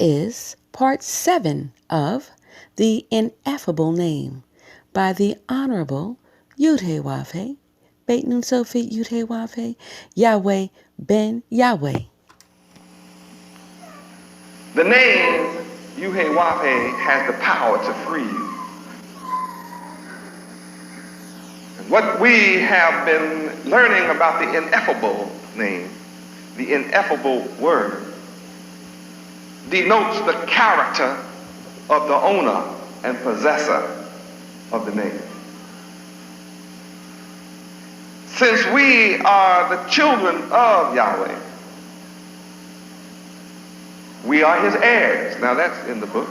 is part 7 of The Ineffable Name by the Honorable Yahweh, Beit Nun Sophie Yahweh, Yahweh Ben Yahweh. The name Yahweh has the power to free you. And what we have been learning about the ineffable name, the ineffable word, denotes the character of the owner and possessor of the name. Since we are the children of Yahweh, we are his heirs. Now that's in the book.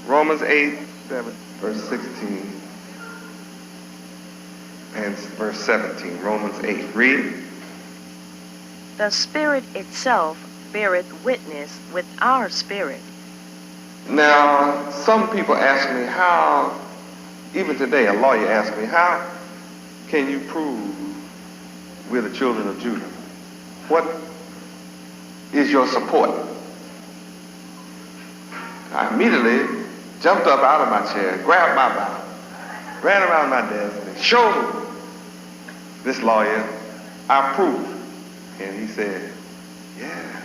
Romans 8, 7, verse 16 and verse 17. Romans 8. Read. The Spirit itself beareth witness with our spirit. Now, some people ask me how, even today a lawyer asks me, how can you prove we're the children of Judah? What is your support? I immediately jumped up out of my chair, grabbed my Bible, ran around my desk, and showed this lawyer our proof. And he said, yeah.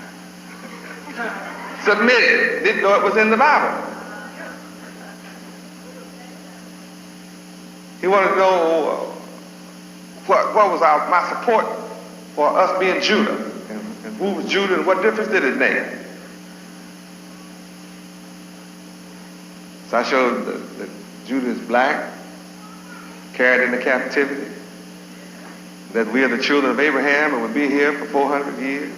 Submitted. Didn't know it was in the Bible. He wanted to know what was my support for us being Judah. And who was Judah and what difference did it make? So I showed that Judah is black, carried into captivity, that we are the children of Abraham and would be here for 400 years,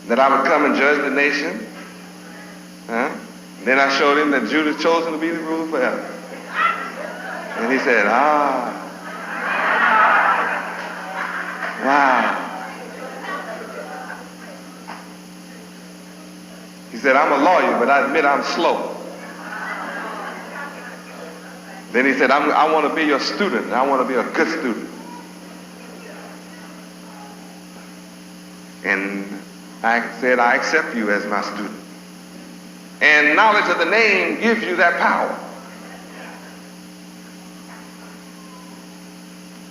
that I would come and judge the nation. And then I showed him that Judah is chosen to be the ruler forever. And he said, wow. He said, I'm a lawyer, but I admit I'm slow. Then he said, I want to be your student, and I want to be a good student. And I said, I accept you as my student. And knowledge of the name gives you that power.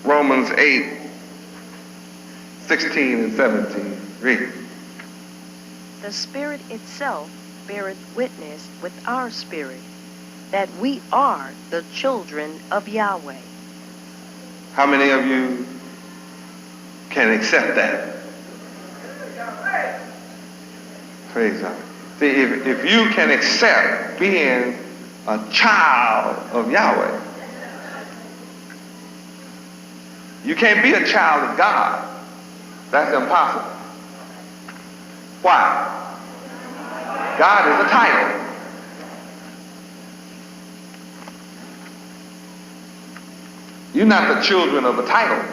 Romans 8, 16 and 17. Read. The Spirit itself beareth witness with our spirit that we are the children of Yahweh. How many of you can accept that? Praise God. See, if you can accept being a child of Yahweh, you can't be a child of God. That's impossible. Why? God is a title. You're not the children of a title.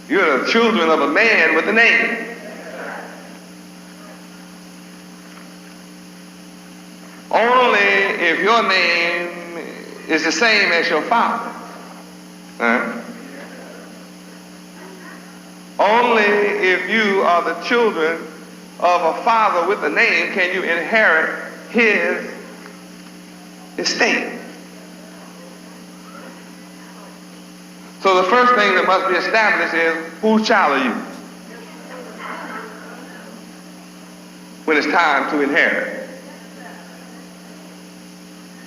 You're the children of a man with a name. Only if your name is the same as your father. Only if you are the children of a father with a name can you inherit his estate. So the first thing that must be established is, whose child are you? When it's time to inherit.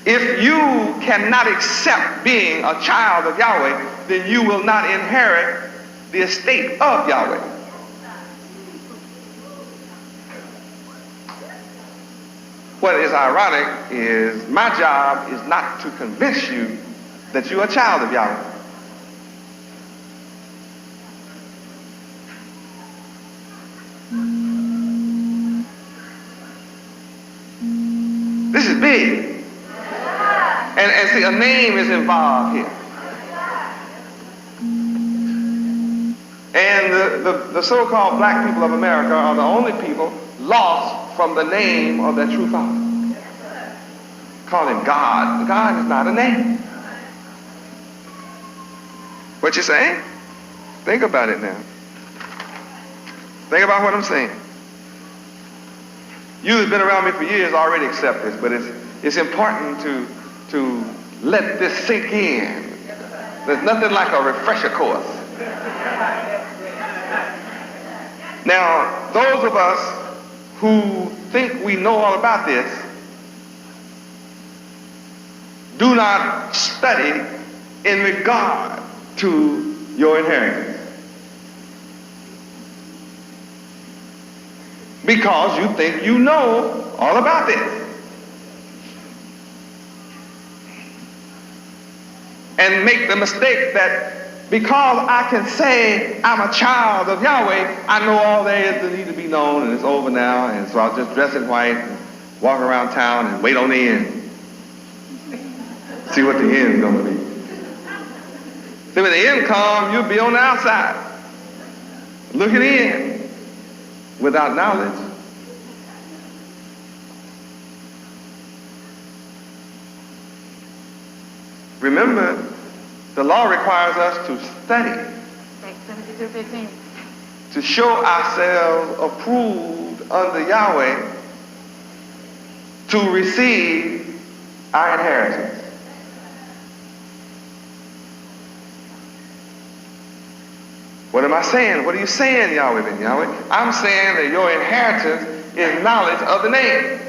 If you cannot accept being a child of Yahweh, then you will not inherit the estate of Yahweh. What is ironic is my job is not to convince you that you are a child of Yahweh. This is big. And see, a name is involved here. And the so-called black people of America are the only people lost from the name of their true father. Call him God. God is not a name. What you saying? Think about it now. Think about what I'm saying. You that's been around me for years already accept this, but it's important to let this sink in. There's nothing like a refresher course. Now, those of us who think we know all about this do not study in regard to your inheritance. Because you think you know all about this. And make the mistake that because I can say I'm a child of Yahweh, I know all there is that need to be known, and it's over now, and so I'll just dress in white and walk around town and wait on the end. See what the end is going to be. See, when the end comes, you'll be on the outside, looking in, without knowledge. Remember, the law requires us to study, to show ourselves approved under Yahweh, to receive our inheritance. What am I saying? What are you saying, Yahweh Ben Yahweh? I'm saying that your inheritance is knowledge of the name.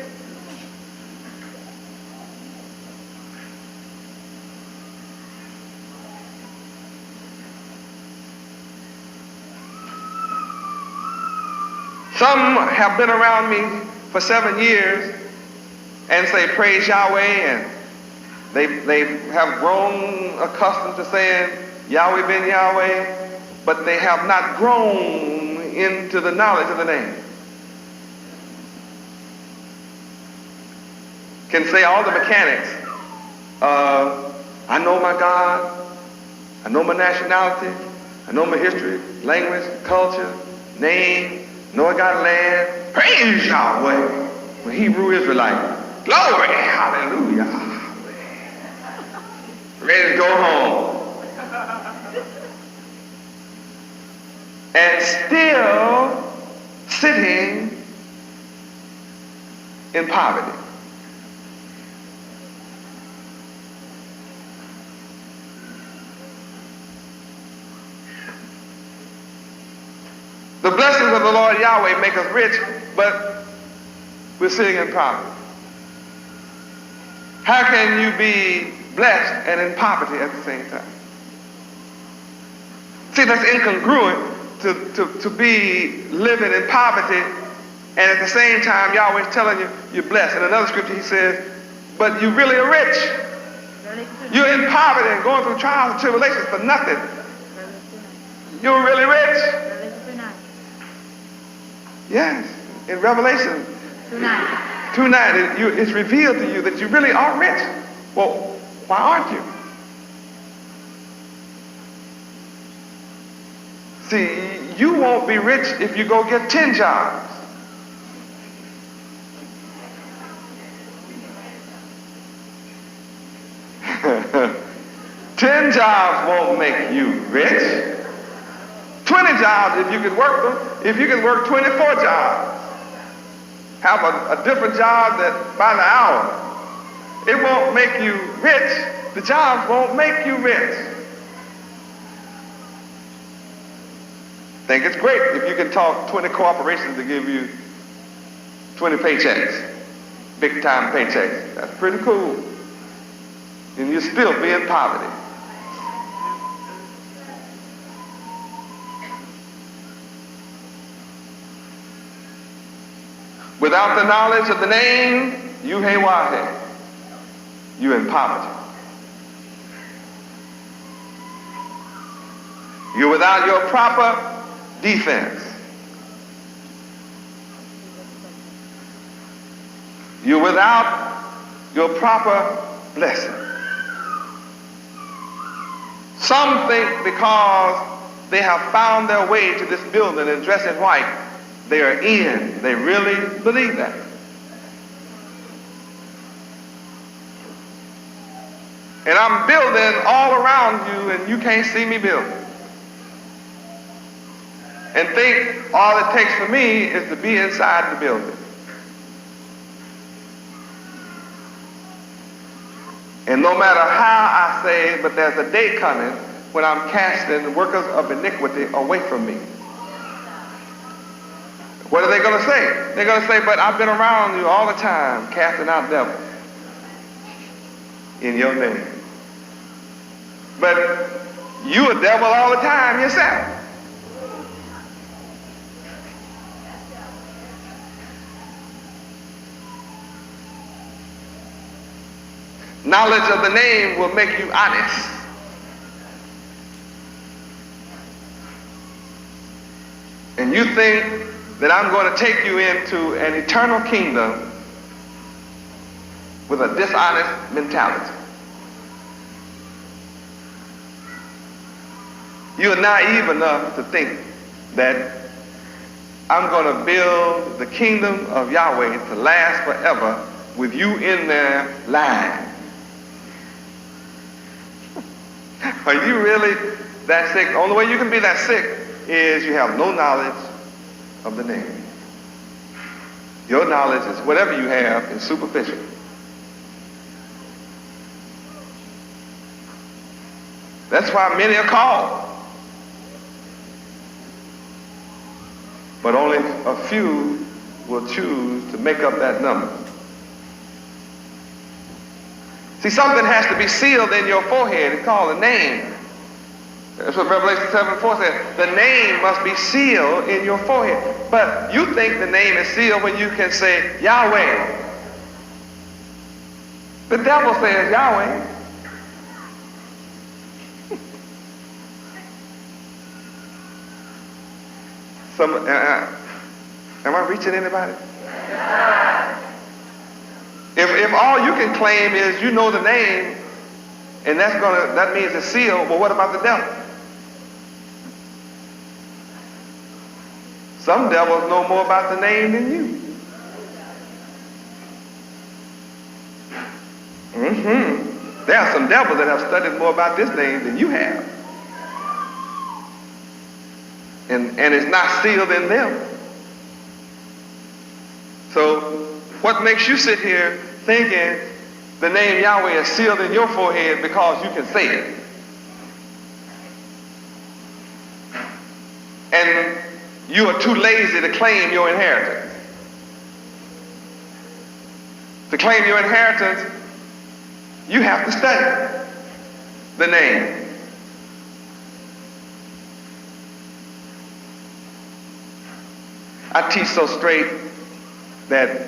Some have been around me for 7 years and say, praise Yahweh, and they have grown accustomed to saying Yahweh Ben Yahweh, but they have not grown into the knowledge of the name. Can say all the mechanics. I know my God. I know my nationality. I know my history, language, culture, name. Know I got land. Praise Yahweh. When Hebrew Israelite. Glory. Hallelujah. Ready to go home. And still sitting in poverty. The blessings of the Lord Yahweh make us rich, but we're sitting in poverty. How can you be blessed and in poverty at the same time? See, that's incongruent to be living in poverty, and at the same time Yahweh's telling you you're blessed. In another scripture he says, but you really are rich. You're in poverty and going through trials and tribulations for nothing. You're really rich. Yes, in Revelation 2:9, it's revealed to you that you really are rich. Well, why aren't you? See, you won't be rich if you go get 10 jobs. Ten jobs won't make you rich. 20 jobs if you can work them. If you can work 24 jobs, have a different job that by the hour, it won't make you rich. The jobs won't make you rich. Think it's great if you can talk 20 corporations to give you 20 paychecks, big time paychecks. That's pretty cool. And you'll still be in poverty. Without the knowledge of the name, Yahweh, you're in poverty. You're without your proper defense. You're without your proper blessing. Some think because they have found their way to this building and dress in white, they are in. They really believe that. And I'm building all around you and you can't see me building. And think all it takes for me is to be inside the building. And no matter how I say, but there's a day coming when I'm casting the workers of iniquity away from me. What are they going to say? They're going to say, but I've been around you all the time, casting out devils in your name. But you a devil all the time yourself. Knowledge of the name will make you honest. And you think that I'm going to take you into an eternal kingdom with a dishonest mentality. You are naive enough to think that I'm going to build the kingdom of Yahweh to last forever with you in there lying. Are you really that sick? The only way you can be that sick is you have no knowledge of the name. Your knowledge is whatever you have is superficial. That's why many are called. But only a few will choose to make up that number. See, something has to be sealed in your forehead. It's called a name. That's what Revelation 7:4 says. The name must be sealed in your forehead. But you think the name is sealed when you can say Yahweh. The devil says Yahweh. Am I reaching anybody? If all you can claim is you know the name, and that means it's sealed, well, what about the devil? Some devils know more about the name than you. There are some devils that have studied more about this name than you have. And it's not sealed in them. So what makes you sit here thinking the name Yahweh is sealed in your forehead because you can say it? And you are too lazy to claim your inheritance. To claim your inheritance, you have to study the name. I teach so straight that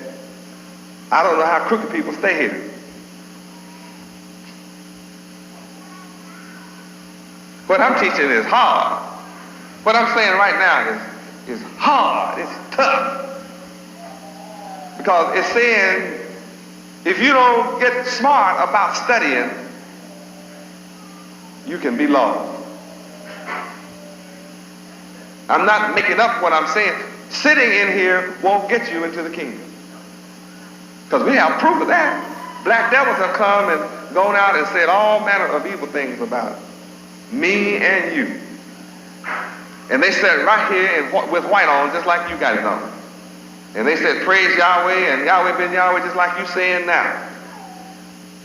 I don't know how crooked people stay here. What I'm teaching is hard. What I'm saying right now is hard. It's tough. Because it's saying if you don't get smart about studying, you can be lost. I'm not making up what I'm saying. Sitting in here won't get you into the kingdom. Because we have proof of that. Black devils have come and gone out and said all manner of evil things about me and you. And they said right here with white on, just like you got it on. And they said praise Yahweh and Yahweh Ben Yahweh, just like you saying now.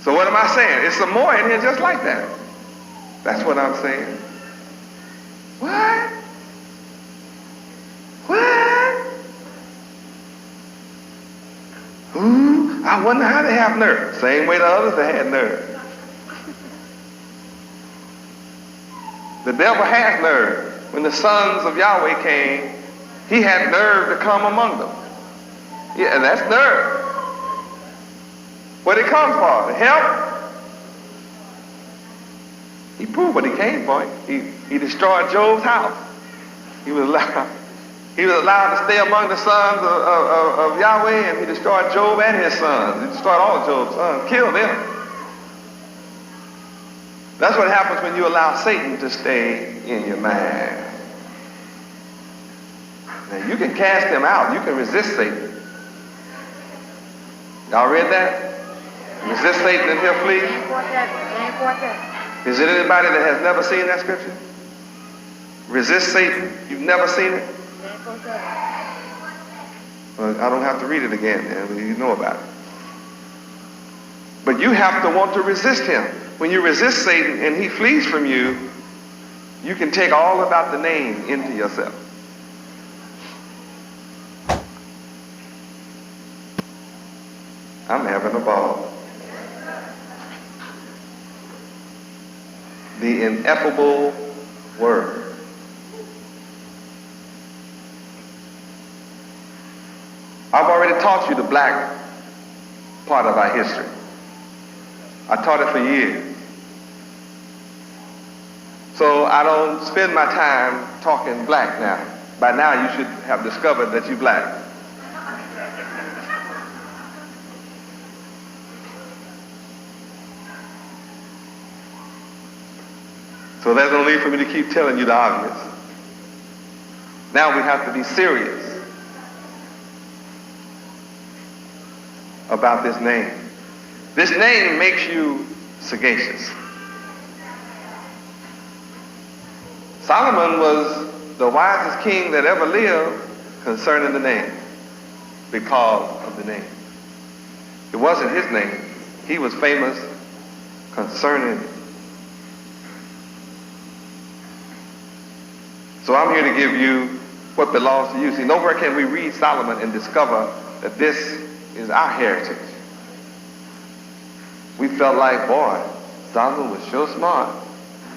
So what am I saying? It's some more in here just like that. That's what I'm saying. What? Ooh, I wonder how they have nerve. Same way the others that had nerve. The devil has nerve. When the sons of Yahweh came, he had nerve to come among them. Yeah, and that's nerve. What did he come for? To help? He proved what he came for. He destroyed Job's house. He was allowed to stay among the sons of Yahweh, and he destroyed Job and his sons. He destroyed all of Job's sons, killed them. That's what happens when you allow Satan to stay in your mind. Now, you can cast him out. You can resist Satan. Y'all read that? Resist Satan and he'll flee. Is there anybody that has never seen that scripture? Resist Satan. You've never seen it? Well, I don't have to read it again, man. You know about it. But you have to want to resist him. When you resist Satan and he flees from you, you can take all about the name into yourself. I'm having a ball. The ineffable word. I've already taught you the black part of our history. I taught it for years. So I don't spend my time talking black now. By now you should have discovered that you're black. So there's no need for me to keep telling you the obvious. Now we have to be serious about this name. This name makes you sagacious. Solomon was the wisest king that ever lived concerning the name, because of the name. It wasn't his name. He was famous concerning it. So I'm here to give you what belongs to you. See, nowhere can we read Solomon and discover that this is our heritage. We felt like, boy, Solomon was sure smart.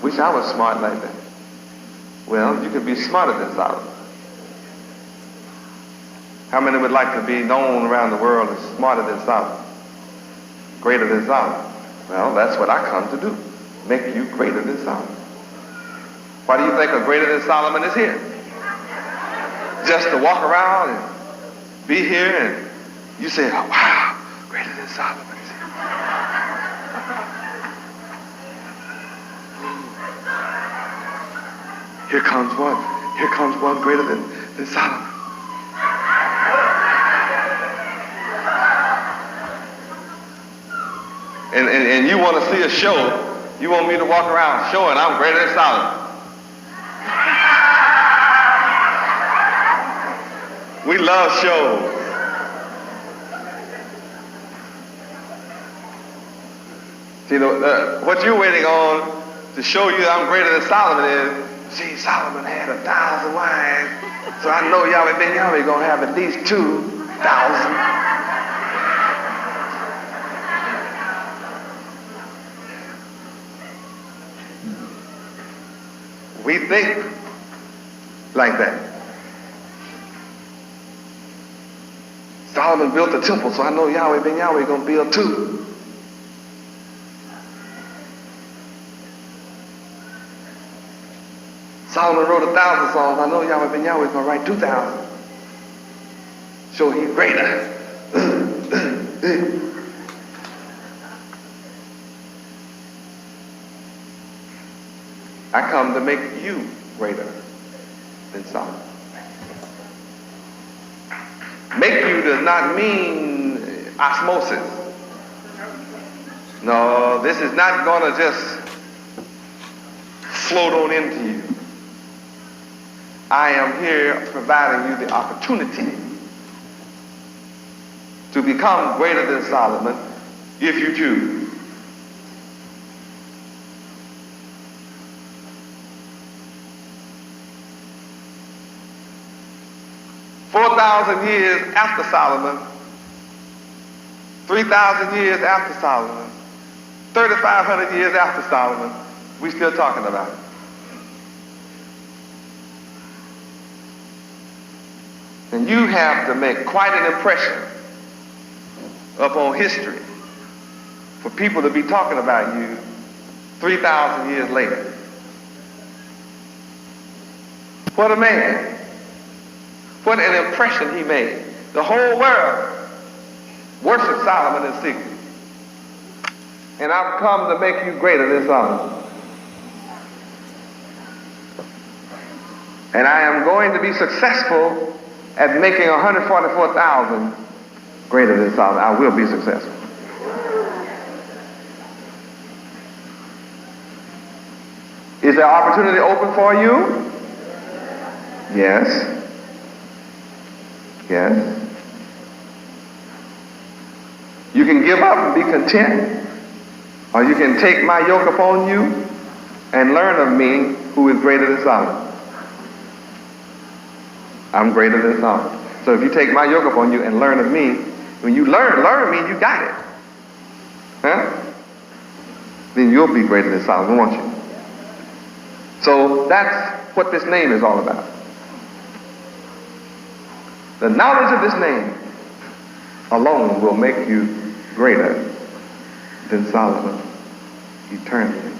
Wish I was smart like that. Well, you could be smarter than Solomon. How many would like to be known around the world as smarter than Solomon? Greater than Solomon? Well, that's what I come to do. Make you greater than Solomon. Why do you think a greater than Solomon is here? Just to walk around and be here and you say, oh, wow, greater than Solomon is here. Here comes one greater than Solomon. And you want to see a show, you want me to walk around showing I'm greater than Solomon. We love shows. See, what you're waiting on to show you I'm greater than Solomon is, see, Solomon had 1,000 wives, so I know Yahweh Ben Yahweh gonna have at least 2,000. We think like that. Solomon built a temple, so I know Yahweh Ben Yahweh gonna build 2. Solomon wrote 1,000 songs. I know Yahweh Ben Yahweh is gonna write 2,000. So he's greater. I come to make you greater than Solomon. Make you does not mean osmosis. No, this is not going to just float on into you. I am here providing you the opportunity to become greater than Solomon if you choose. Years after Solomon, 3,000 years after Solomon, 3,500 years after Solomon, we still talking about it. And you have to make quite an impression upon history for people to be talking about you 3,000 years later. What a man. What an impression he made. The whole world worships Solomon in secret. And I've come to make you greater than Solomon. And I am going to be successful at making 144,000 greater than Solomon. I will be successful. Is there opportunity open for you? Yes. Yes. You can give up and be content. Or you can take my yoke upon you and learn of me, who is greater than Solomon. I'm greater than Solomon. So if you take my yoke upon you and learn of me, when you learn of me, you got it. Huh? Then you'll be greater than Solomon, won't you? So that's what this name is all about. The knowledge of this name alone will make you greater than Solomon eternally.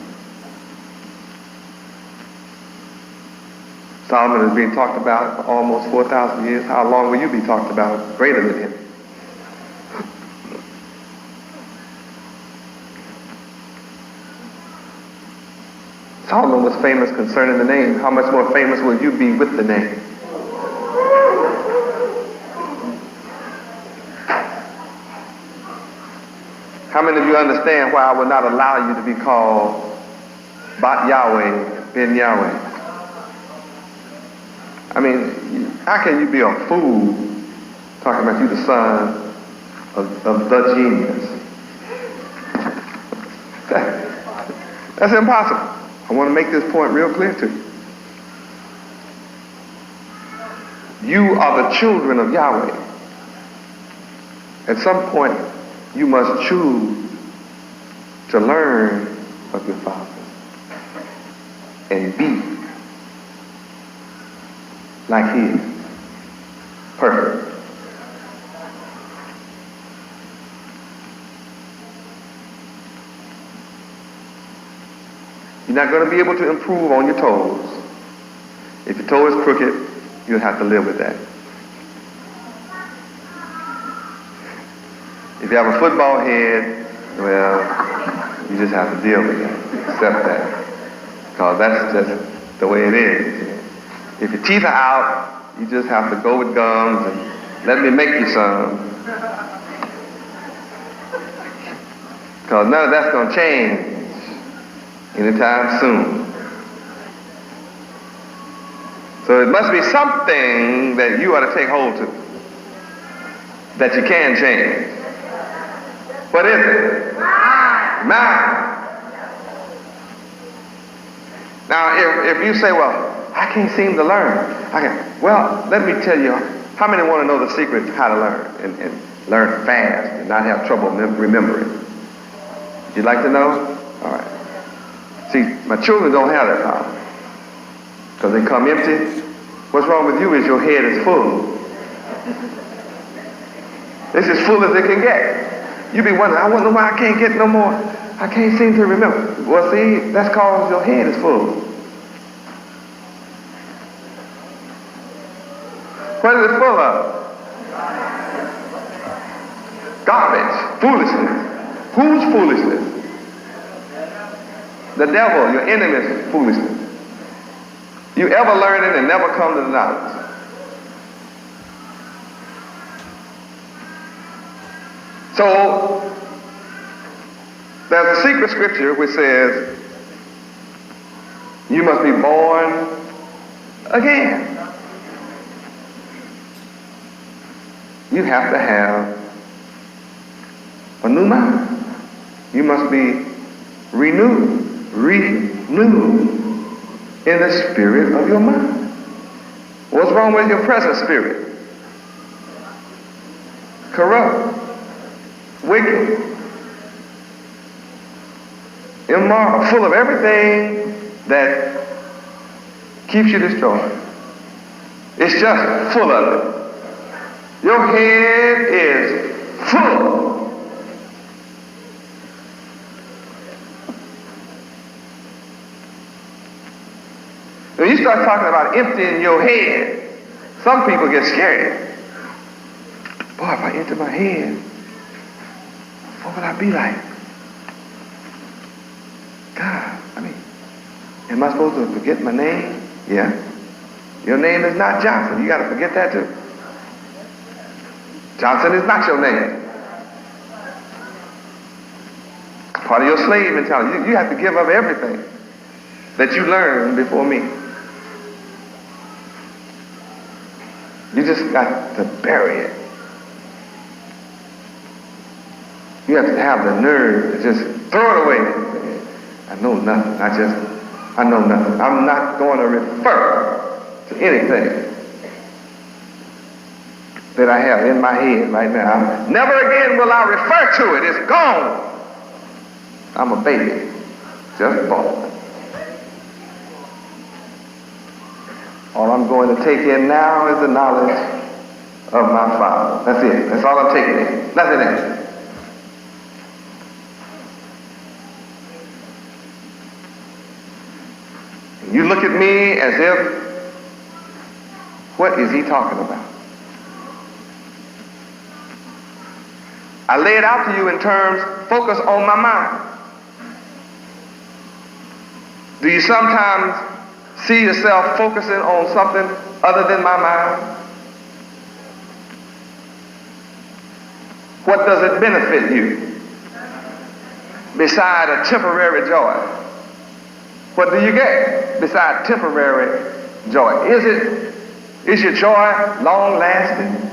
Solomon is being talked about for almost 4,000 years. How long will you be talked about greater than him? Solomon was famous concerning the name. How much more famous will you be with the name? How many of you understand why I will not allow you to be called Yahweh Ben Yahweh? I mean, how can you be a fool talking about you the son of the genius? That's impossible. I want to make this point real clear to you. You are the children of Yahweh. At some point, you must choose to learn of your Father and be like He is. Perfect. You're not going to be able to improve on your toes. If your toe is crooked, you'll have to live with that. If you have a football head, well, you just have to deal with that, accept that. Because that's just the way it is. If your teeth are out, you just have to go with gums and let me make you some. Because none of that's going to change anytime soon. So it must be something that you ought to take hold to, that you can change. What is it? Mind. Now, if you say, well, I can't seem to learn. Well, let me tell you, how many want to know the secret of how to learn and learn fast and not have trouble remembering? Would you like to know? All right. See, my children don't have that problem because they come empty. What's wrong with you is your head is full. It's as full as it can get. You be wondering, I wonder why I can't get no more. I can't seem to remember. Well, see, that's because your head is full. What is it full of? Garbage, foolishness. Whose foolishness? The devil, your enemy's foolishness. You ever learn it and never come to the knowledge. So, there's a secret scripture which says, you must be born again. You have to have a new mind. You must be renewed in the spirit of your mind. What's wrong with your present spirit? Corrupt, wicked, immoral, full of everything that keeps you destroyed. It's just full of it. Your head is full. When you start talking about emptying your head, some people get scared. Boy, if I empty my head, what would I be like? God, I mean, am I supposed to forget my name? Yeah. Your name is not Johnson. You got to forget that too. Johnson is not your name. Part of your slave mentality. You have to give up everything that you learned before me. You just got to bury it. You have to have the nerve to just throw it away. I know nothing. I know nothing. I'm not going to refer to anything that I have in my head right now. Never again will I refer to it. It's gone. I'm a baby, just born. All I'm going to take in now is the knowledge of my Father. That's it. That's all I'm taking in. Nothing else. You look at me as if, what is he talking about? I lay it out to you in terms, focus on my mind. Do you sometimes see yourself focusing on something other than my mind? What does it benefit you beside a temporary joy? What do you get beside temporary joy? Is your joy long lasting?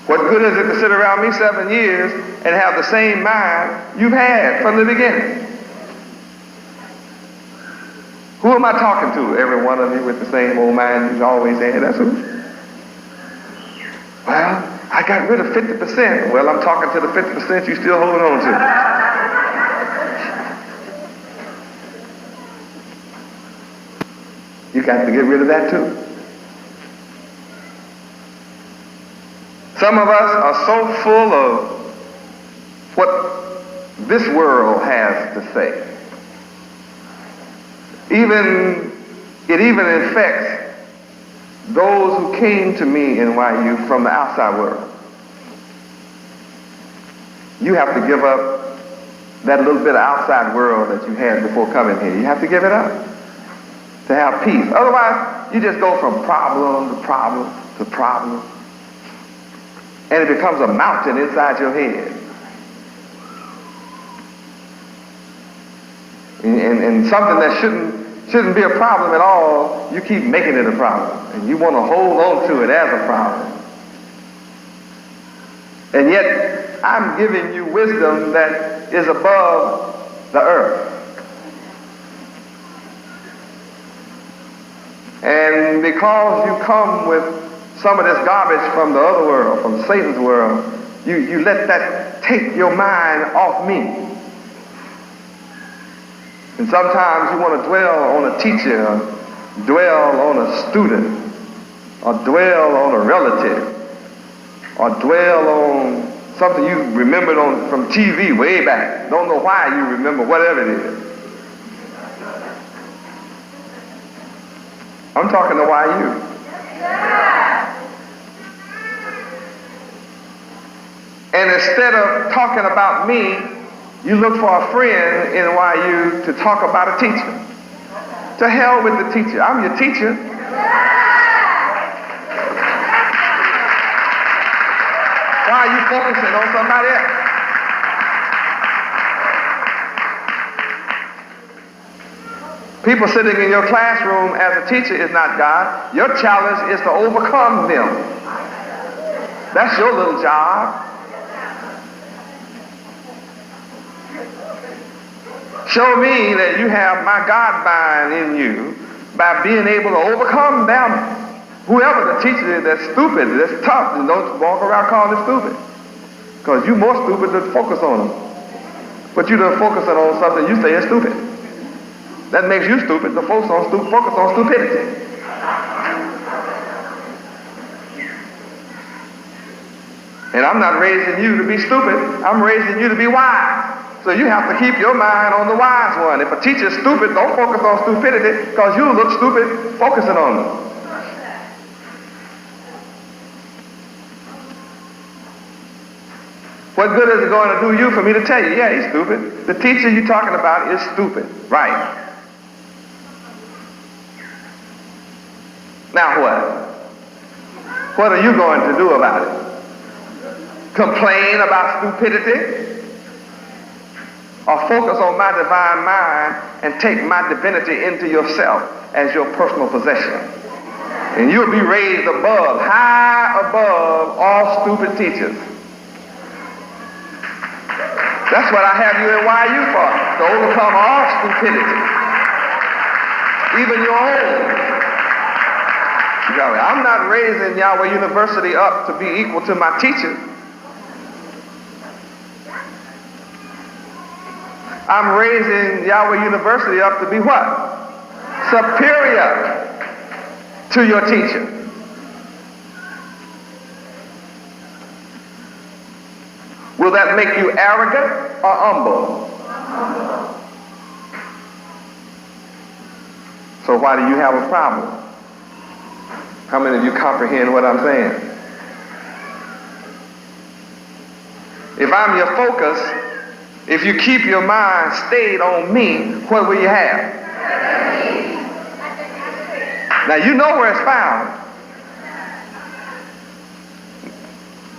What good is it to sit around me 7 years and have the same mind you've had from the beginning? Who am I talking to? Every one of you with the same old mind you've always had. That's who. Well, I got rid of 50%. Well, I'm talking to the 50% you still holding on to. You got to get rid of that too. Some of us are so full of what this world has to say. It even infects those who came to me in NYU from the outside world. You have to give up that little bit of outside world that you had before coming here. You have to give it up to have peace. Otherwise, you just go from problem to problem to problem. And it becomes a mountain inside your head. And something that shouldn't be a problem at all, you keep making it a problem. And you want to hold on to it as a problem. And yet, I'm giving you wisdom that is above the earth. And because you come with some of this garbage from the other world, from Satan's world, you let that take your mind off me. And sometimes you want to dwell on a teacher, or dwell on a student, or dwell on a relative, or dwell on something you remembered from TV way back. Don't know why you remember, whatever it is. I'm talking to YU. And instead of talking about me, you look for a friend in NYU to talk about a teacher. To hell with the teacher. I'm your teacher. Why are you focusing on somebody else? People sitting in your classroom as a teacher is not God. Your challenge is to overcome them. That's your little job. Show me that you have my God mind in you by being able to overcome them. Whoever the teacher is that's stupid, that's tough, and don't walk around calling them stupid. Because you're more stupid than focus on them. But you don't focus on something you say is stupid. That makes you stupid to focus on stupidity. And I'm not raising you to be stupid. I'm raising you to be wise. So you have to keep your mind on the wise one. If a teacher's stupid, don't focus on stupidity because you'll look stupid focusing on them. What good is it going to do you for me to tell you, yeah, he's stupid? The teacher you're talking about is stupid. Right. Now what? What are you going to do about it? Complain about stupidity? Or focus on my divine mind and take my divinity into yourself as your personal possession? And you'll be raised above, high above all stupid teachers. That's what I have you in YU for, to overcome all stupidity, even your own. Yahweh. I'm not raising Yahweh University up to be equal to my teacher. I'm raising Yahweh University up to be what? Superior to your teacher. Will that make you arrogant or humble? So why do you have a problem? How many of you comprehend what I'm saying? If I'm your focus, if you keep your mind stayed on me, what will you have? Now you know where it's found.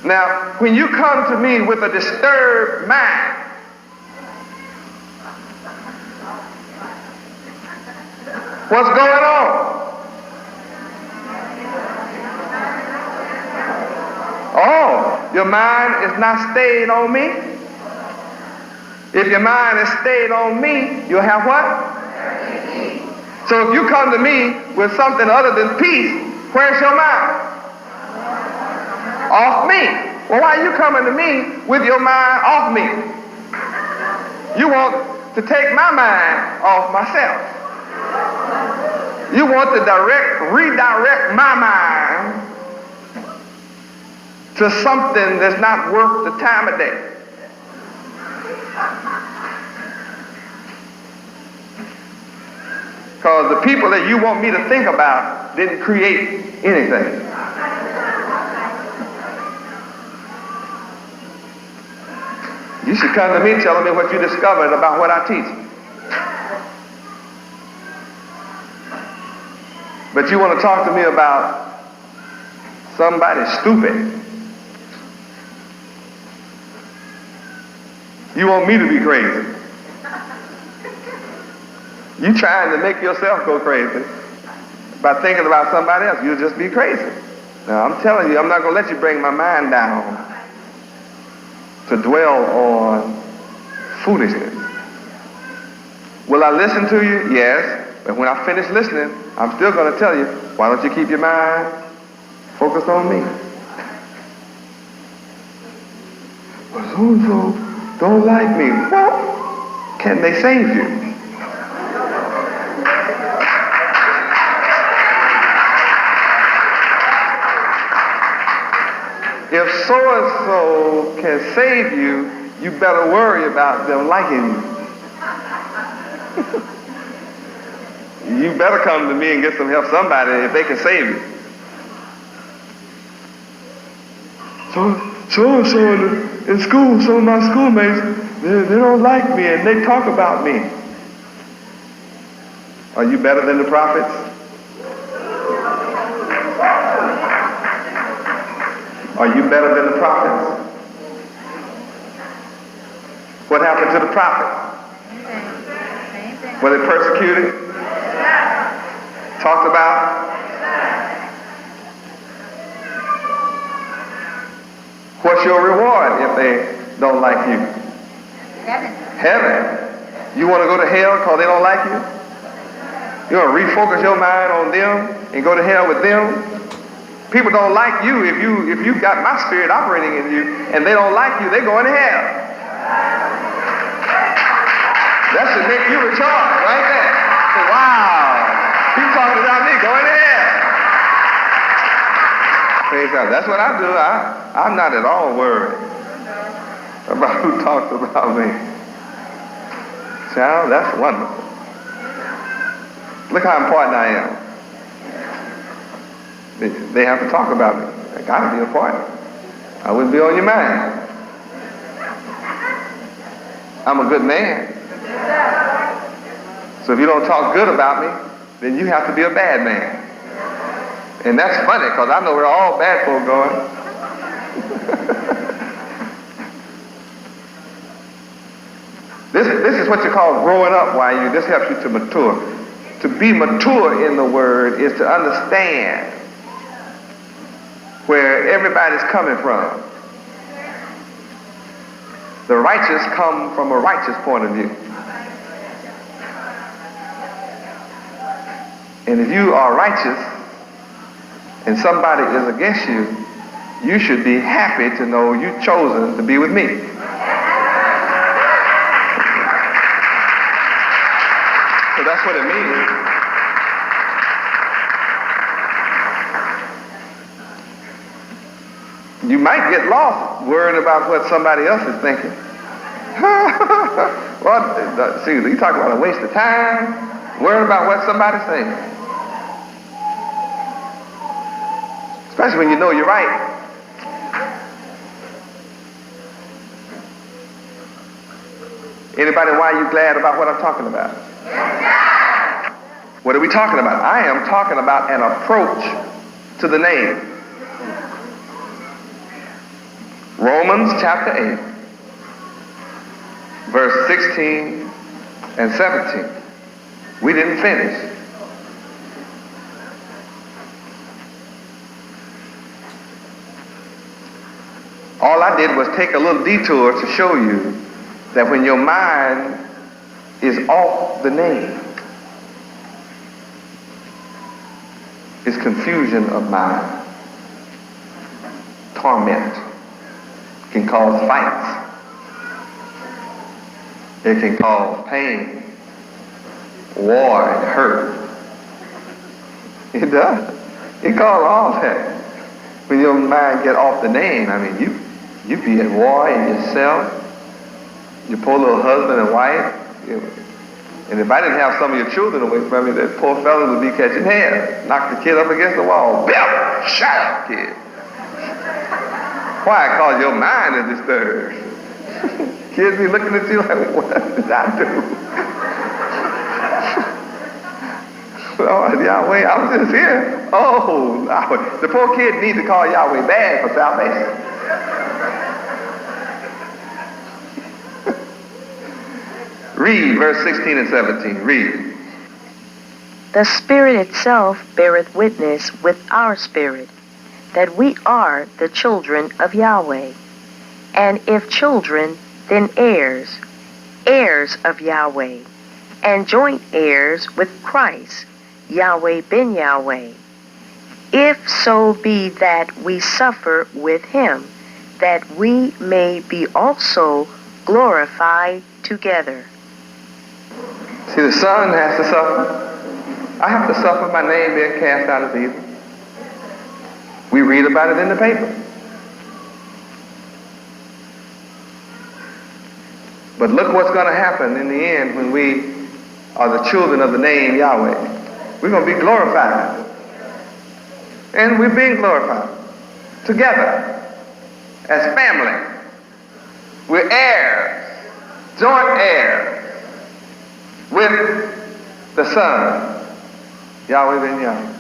Now, when you come to me with a disturbed mind, what's going on? Oh, your mind is not stayed on me? If your mind is stayed on me, you'll have what? So if you come to me with something other than peace, where's your mind? Off me. Well, why are you coming to me with your mind off me? You want to take my mind off myself. You want to redirect my mind to something that's not worth the time of day. Because the people that you want me to think about didn't create anything. You should come to me telling me what you discovered about what I teach. But you want to talk to me about somebody stupid. You want me to be crazy. You trying to make yourself go crazy by thinking about somebody else. You'll just be crazy. Now, I'm telling you, I'm not going to let you bring my mind down to dwell on foolishness. Will I listen to you? Yes. But when I finish listening, I'm still going to tell you, why don't you keep your mind focused on me? But so-and-so don't like me. Well, can they save you? If so-and-so can save you, you better worry about them liking you. You better come to me and get some help somebody if they can save you. So-and-so in school, some of my schoolmates, they don't like me and they talk about me. Are you better than the prophets? Are you better than the prophets? What happened to the prophets? Were they persecuted? Talked about? What's your reward if they don't like you? Heaven. Heaven. You want to go to hell because they don't like you? You want to refocus your mind on them and go to hell with them? People don't like you if you got my spirit operating in you, and they don't like you, they're going to hell. That should make you recharge right there. Say, wow, people talking about me going to hell. Praise God. That's what I do. I'm not at all worried about who talks about me. Child, that's wonderful. Look how important I am. They have to talk about me. I gotta be important. I wouldn't be on your mind. I'm a good man. So if you don't talk good about me, then you have to be a bad man. And that's funny because I know where all bad folk going. This is what you call growing up, YU. This helps you to mature. To be mature in the word is to understand where everybody's coming from. The righteous come from a righteous point of view. And if you are righteous and somebody is against you, you should be happy to know you've chosen to be with me. So that's what it means. You might get lost worrying about what somebody else is thinking. Well, see, you talk about a waste of time, worrying about what somebody's thinking. Especially when you know you're right. Anybody, why are you glad about what I'm talking about? What are we talking about? I am talking about an approach to the name. Romans chapter 8, verse 16 and 17. We didn't finish. All I did was take a little detour to show you that when your mind is off the name, it's confusion of mind, torment, can cause fights, it can cause pain, war, and hurt. It does. It causes all that. When your mind get off the name, I mean, you be at war in yourself, your poor little husband and wife. And if I didn't have some of your children away from me, that poor fellow would be catching hell. Knock the kid up against the wall. Bill, shut up, kid. Why? Because your mind is disturbed. Kids be looking at you like, what did I do? Lord, Yahweh, I was just here. Oh, Lord. The poor kid needs to call Yahweh bad for salvation. Read verse 16 and 17. Read. The Spirit itself beareth witness with our spirit that we are the children of Yahweh. And if children, then heirs, heirs of Yahweh, and joint heirs with Christ, Yahweh Ben Yahweh. If so be that we suffer with him, that we may be also glorified together. See, the Son has to suffer. I have to suffer my name being cast out of evil. We read about it in the paper. But look what's going to happen in the end when we are the children of the name Yahweh. We're going to be glorified. And we're being glorified together as family. We're heirs, joint heirs with the Son, Yahweh Ben Yahweh.